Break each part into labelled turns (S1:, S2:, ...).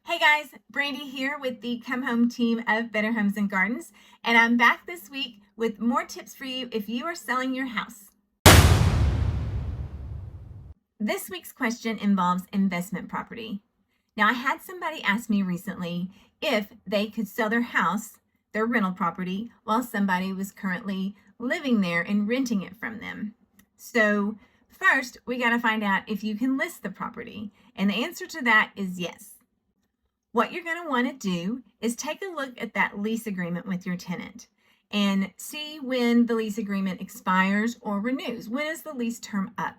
S1: Hey guys, Brande here with the Come Home team of Better Homes and Gardens, and I'm back this week with more tips for you if you are selling your house. This week's question involves investment property. Now, I had somebody ask me recently if they could sell their house, their rental property, while somebody was currently living there and renting it from them. So first, we got to find out if you can list the property, and the answer to that is yes. What you're going to want to do is take a look at that lease agreement with your tenant and see when the lease agreement expires or renews. When is the lease term up?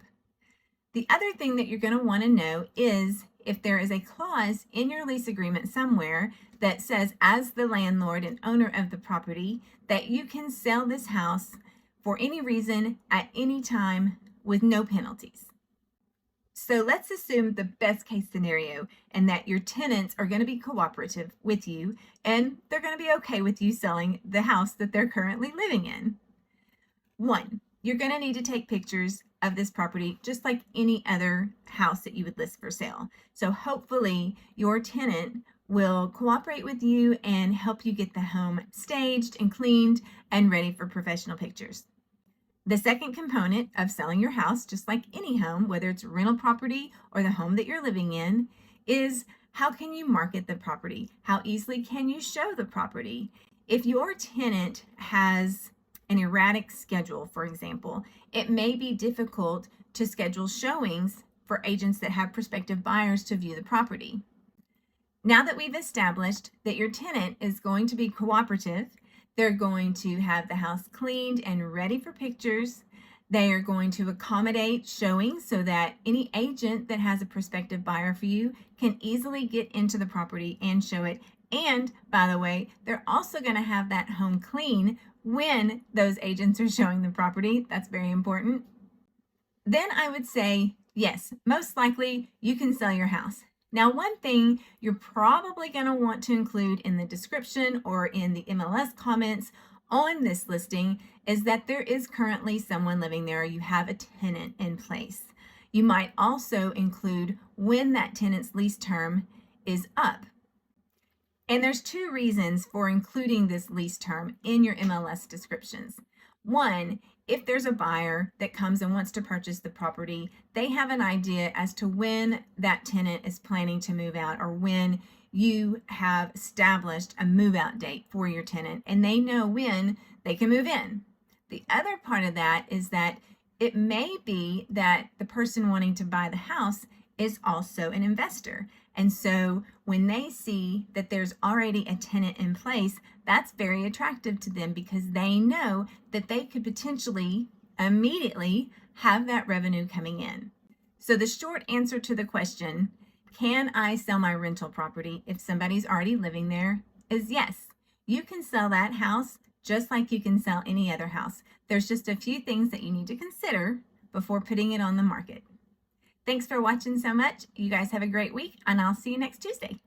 S1: The other thing that you're going to want to know is if there is a clause in your lease agreement somewhere that says, as the landlord and owner of the property, that you can sell this house for any reason at any time with no penalties. So let's assume the best case scenario and that your tenants are going to be cooperative with you and they're going to be okay with you selling the house that they're currently living in. One, you're going to need to take pictures of this property just like any other house that you would list for sale. So hopefully your tenant will cooperate with you and help you get the home staged and cleaned and ready for professional pictures. The second component of selling your house, just like any home, whether it's a rental property or the home that you're living in, is how can you market the property? How easily can you show the property? If your tenant has an erratic schedule, for example, it may be difficult to schedule showings for agents that have prospective buyers to view the property. Now that we've established that your tenant is going to be cooperative, they're going to have the house cleaned and ready for pictures. They are going to accommodate showings so that any agent that has a prospective buyer for you can easily get into the property and show it. And by the way, they're also going to have that home clean when those agents are showing the property. That's very important. Then I would say, yes, most likely you can sell your house. Now, one thing you're probably going to want to include in the description or in the MLS comments on this listing is that there is currently someone living there, or you have a tenant in place. You might also include when that tenant's lease term is up. And there's two reasons for including this lease term in your MLS descriptions. One, if there's a buyer that comes and wants to purchase the property, they have an idea as to when that tenant is planning to move out or when you have established a move out date for your tenant and they know when they can move in. The other part of that is that it may be that the person wanting to buy the house is also an investor. And so when they see that there's already a tenant in place, that's very attractive to them because they know that they could potentially immediately have that revenue coming in. So the short answer to the question, can I sell my rental property if somebody's already living there, is yes. You can sell that house just like you can sell any other house. There's just a few things that you need to consider before putting it on the market. Thanks for watching so much. You guys have a great week, and I'll see you next Tuesday.